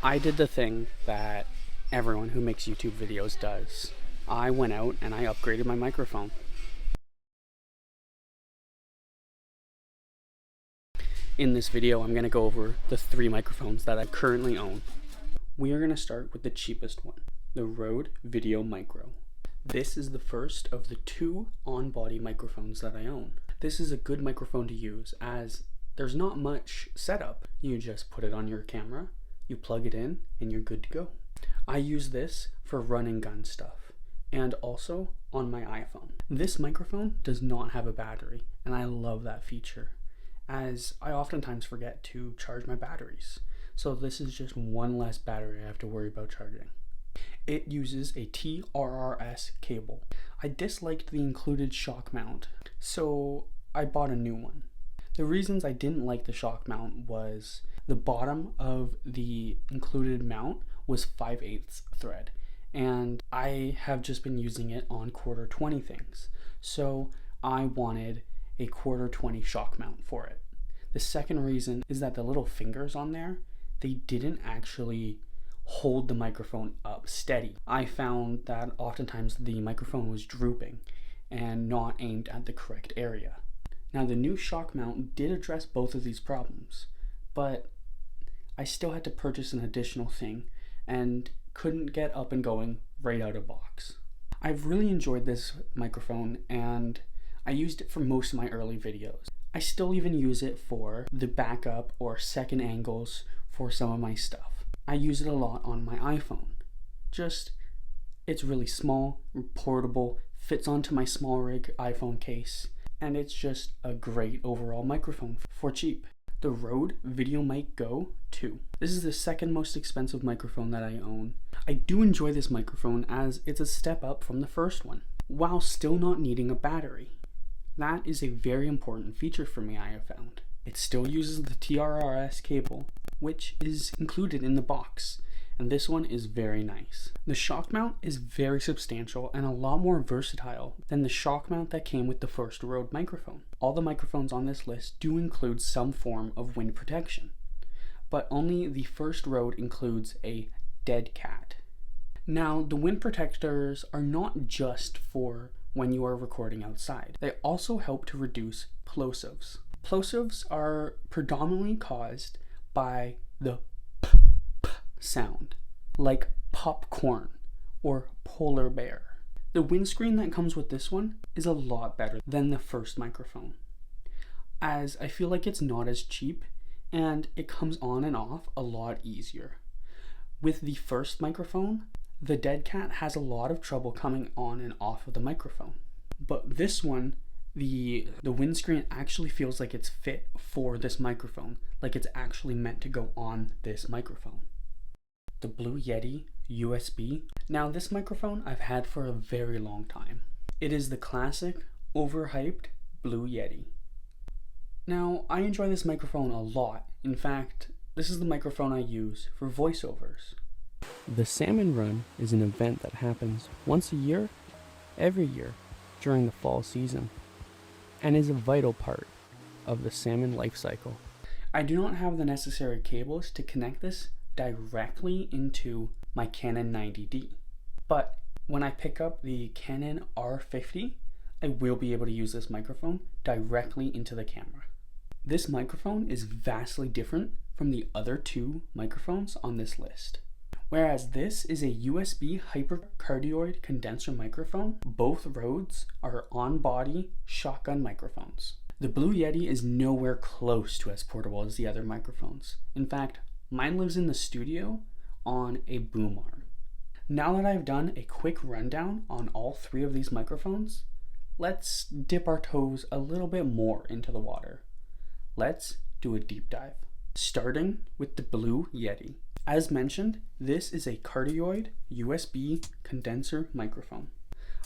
I did the thing that everyone who makes YouTube videos does. I went out and I upgraded my microphone. In this video, I'm going to go over the 3 microphones that I currently own. We are going to start with the cheapest one, the Rode Video Micro. This is the first of the 2 on-body microphones that I own. This is a good microphone to use as there's not much setup. You just put it on your camera, you plug it in, and you're good to go. I use this for run and gun stuff, and also on my iPhone. This microphone does not have a battery, and I love that feature, as I oftentimes forget to charge my batteries. So this is just one less battery I have to worry about charging. It uses a TRRS cable. I disliked the included shock mount, so I bought a new one. The reasons I didn't like the shock mount was the bottom of the included mount was 5/8 thread, and I have just been using it on 1/4-20 things, so I wanted a 1/4-20 shock mount for it. The second reason is that the little fingers on there, they didn't actually hold the microphone up steady. I found that oftentimes the microphone was drooping and not aimed at the correct area. Now the new shock mount did address both of these problems, but I still had to purchase an additional thing and couldn't get up and going right out of box. I've really enjoyed this microphone and I used it for most of my early videos. I still even use it for the backup or second angles for some of my stuff. I use it a lot on my iPhone. It's really small, portable, fits onto my small rig iPhone case, and it's just a great overall microphone for cheap. The Rode VideoMic Go 2. This is the second most expensive microphone that I own. I do enjoy this microphone as it's a step up from the first one, while still not needing a battery. That is a very important feature for me, I have found. It still uses the TRRS cable, which is included in the box, and this one is very nice. The shock mount is very substantial and a lot more versatile than the shock mount that came with the first Rode microphone. All the microphones on this list do include some form of wind protection, but only the first Rode includes a dead cat. Now, the wind protectors are not just for when you are recording outside. They also help to reduce plosives. Plosives are predominantly caused by the p sound, like popcorn or polar bear. The windscreen that comes with this one is a lot better than the first microphone, as I feel like it's not as cheap and it comes on and off a lot easier. With the first microphone, the dead cat has a lot of trouble coming on and off of the microphone, but this one, the windscreen actually feels like it's fit for this microphone, like it's actually meant to go on this microphone. The Blue Yeti USB. Now this microphone I've had for a very long time. It is the classic, overhyped Blue Yeti. Now I enjoy this microphone a lot. In fact, this is the microphone I use for voiceovers. The Salmon Run is an event that happens once a year, every year, during the fall season, and is a vital part of the salmon life cycle. I do not have the necessary cables to connect this directly into my Canon 90D, but when I pick up the Canon R50, I will be able to use this microphone directly into the camera. This microphone is vastly different from the other 2 microphones on this list. Whereas this is a USB hypercardioid condenser microphone, both Rodes are on-body shotgun microphones. The Blue Yeti is nowhere close to as portable as the other microphones. In fact, mine lives in the studio on a boom arm. Now that I've done a quick rundown on all 3 of these microphones, let's dip our toes a little bit more into the water. Let's do a deep dive, starting with the Blue Yeti. As mentioned, this is a cardioid USB condenser microphone.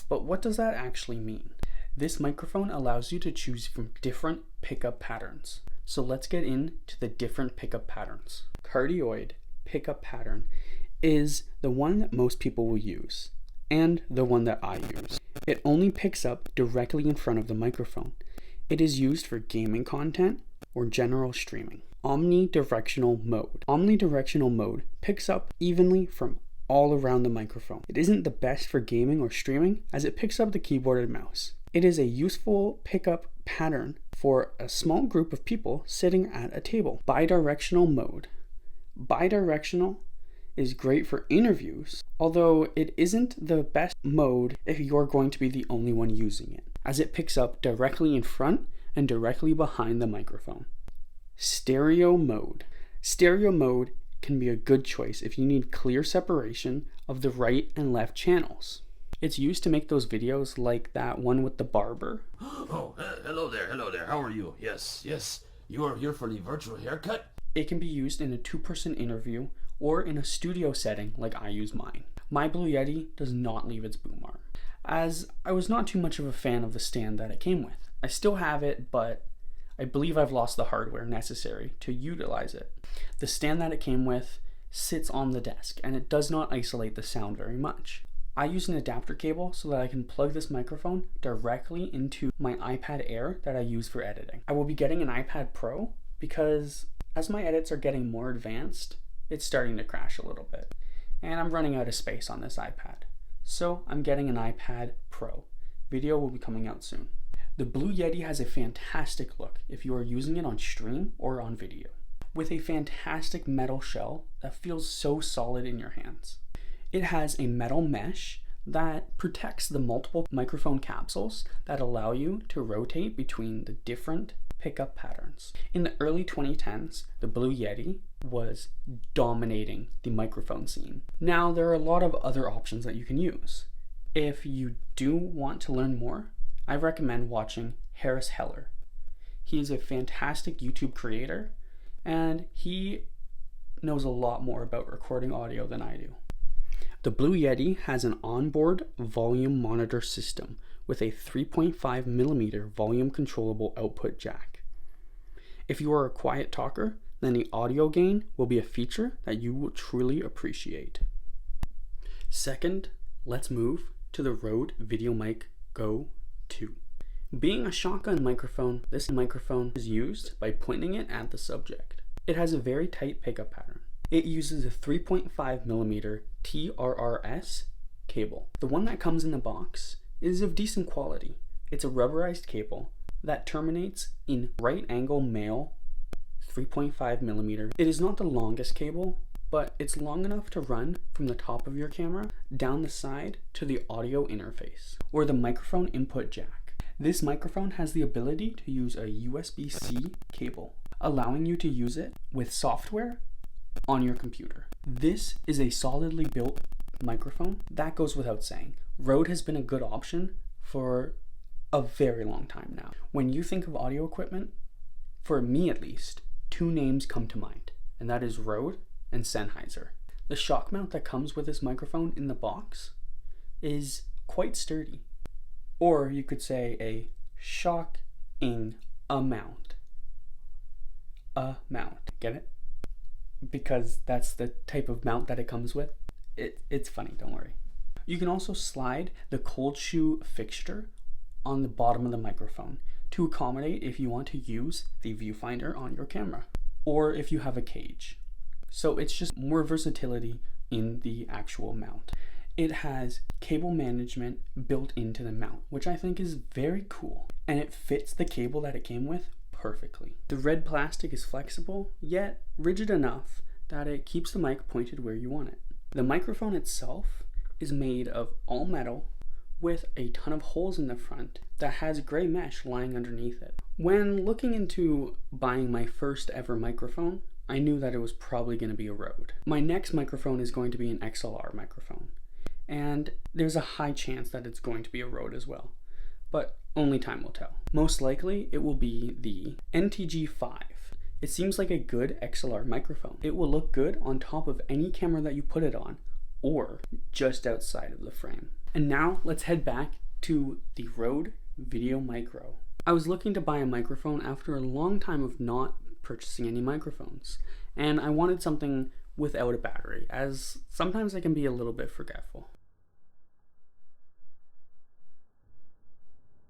But what does that actually mean? This microphone allows you to choose from different pickup patterns. So let's get into the different pickup patterns. Cardioid pickup pattern is the one that most people will use, and the one that I use. It only picks up directly in front of the microphone. It is used for gaming content or general streaming. omnidirectional mode. Omnidirectional mode picks up evenly from all around the microphone. It isn't the best for gaming or streaming as it picks up the keyboard and mouse. It is a useful pickup pattern for a small group of people sitting at a table. Bidirectional mode. Bidirectional is great for interviews, although it isn't the best mode if you're going to be the only one using it, as it picks up directly in front and directly behind the microphone. Stereo mode. Stereo mode can be a good choice if you need clear separation of the right and left channels. It's used to make those videos like that one with the barber. Oh, hello there, how are you? Yes, you are here for the virtual haircut? It can be used in a two-person interview or in a studio setting like I use mine. My Blue Yeti does not leave its boom arm, as I was not too much of a fan of the stand that it came with. I still have it, but I believe I've lost the hardware necessary to utilize it. The stand that it came with sits on the desk and it does not isolate the sound very much. I use an adapter cable so that I can plug this microphone directly into my iPad Air that I use for editing. I will be getting an iPad Pro because as my edits are getting more advanced, it's starting to crash a little bit. And I'm running out of space on this iPad. So I'm getting an iPad Pro. Video will be coming out soon. The Blue Yeti has a fantastic look if you are using it on stream or on video, with a fantastic metal shell that feels so solid in your hands. It has a metal mesh that protects the multiple microphone capsules that allow you to rotate between the different pickup patterns. In the early 2010s, the Blue Yeti was dominating the microphone scene. Now there are a lot of other options that you can use. If you do want to learn more, I recommend watching Harris Heller. He is a fantastic YouTube creator and he knows a lot more about recording audio than I do. The Blue Yeti has an onboard volume monitor system with a 3.5mm volume controllable output jack. If you are a quiet talker, then the audio gain will be a feature that you will truly appreciate. Second, let's move to the Rode VideoMic Go 2. Being a shotgun microphone, this microphone is used by pointing it at the subject. It has a very tight pickup pattern. It uses a 3.5mm TRRS cable. The one that comes in the box is of decent quality. It's a rubberized cable that terminates in right angle male 3.5mm. It is not the longest cable, but it's long enough to run from the top of your camera down the side to the audio interface or the microphone input jack. This microphone has the ability to use a USB-C cable, allowing you to use it with software on your computer. This is a solidly built microphone. That goes without saying. Rode has been a good option for a very long time now. When you think of audio equipment, for me at least, two names come to mind, and that is Rode and Sennheiser. The shock mount that comes with this microphone in the box is quite sturdy. Or you could say a shocking amount. A mount. Get it? Because that's the type of mount that it comes with. It's funny, don't worry. You can also slide the cold shoe fixture on the bottom of the microphone to accommodate if you want to use the viewfinder on your camera or if you have a cage. So it's just more versatility in the actual mount. It has cable management built into the mount, which I think is very cool, and it fits the cable that it came with perfectly. The red plastic is flexible, yet rigid enough that it keeps the mic pointed where you want it. The microphone itself is made of all metal with a ton of holes in the front that has gray mesh lying underneath it. When looking into buying my first ever microphone, I knew that it was probably going to be a Rode. My next microphone is going to be an XLR microphone, and there's a high chance that it's going to be a Rode as well, but only time will tell. Most likely it will be the NTG5. It seems like a good XLR microphone. It will look good on top of any camera that you put it on, or just outside of the frame. And now let's head back to the Rode VideoMic Go. I was looking to buy a microphone after a long time of not purchasing any microphones, and I wanted something without a battery, as sometimes I can be a little bit forgetful.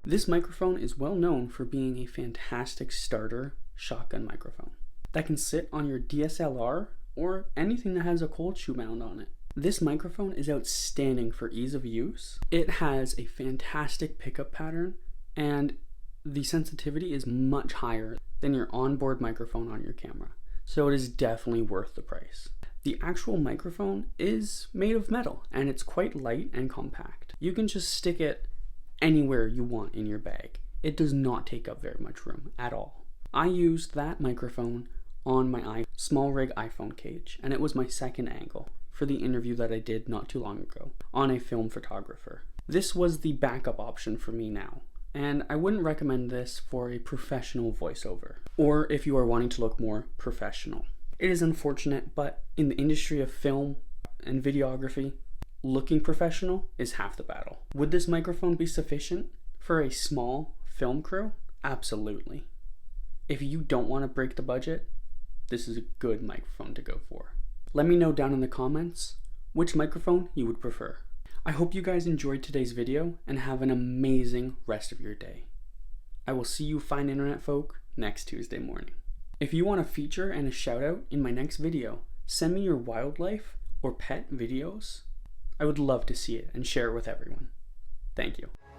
This microphone is well known for being a fantastic starter shotgun microphone. that can sit on your DSLR or anything that has a cold shoe mount on it. This microphone is outstanding for ease of use. It has a fantastic pickup pattern, and the sensitivity is much higher than your onboard microphone on your camera, so it is definitely worth the price. The actual microphone is made of metal, and it's quite light and compact. You can just stick it anywhere you want in your bag. It does not take up very much room at all. I used that microphone on my small rig iPhone cage, and it was my second angle for the interview that I did not too long ago on a film photographer. This was the backup option for me now, and I wouldn't recommend this for a professional voiceover or if you are wanting to look more professional. It is unfortunate, but in the industry of film and videography, looking professional is half the battle. Would this microphone be sufficient for a small film crew? Absolutely. If you don't want to break the budget, this is a good microphone to go for. Let me know down in the comments which microphone you would prefer. I hope you guys enjoyed today's video and have an amazing rest of your day. I will see you fine internet folk next Tuesday morning. If you want a feature and a shout out in my next video, send me your wildlife or pet videos. I would love to see it and share it with everyone. Thank you.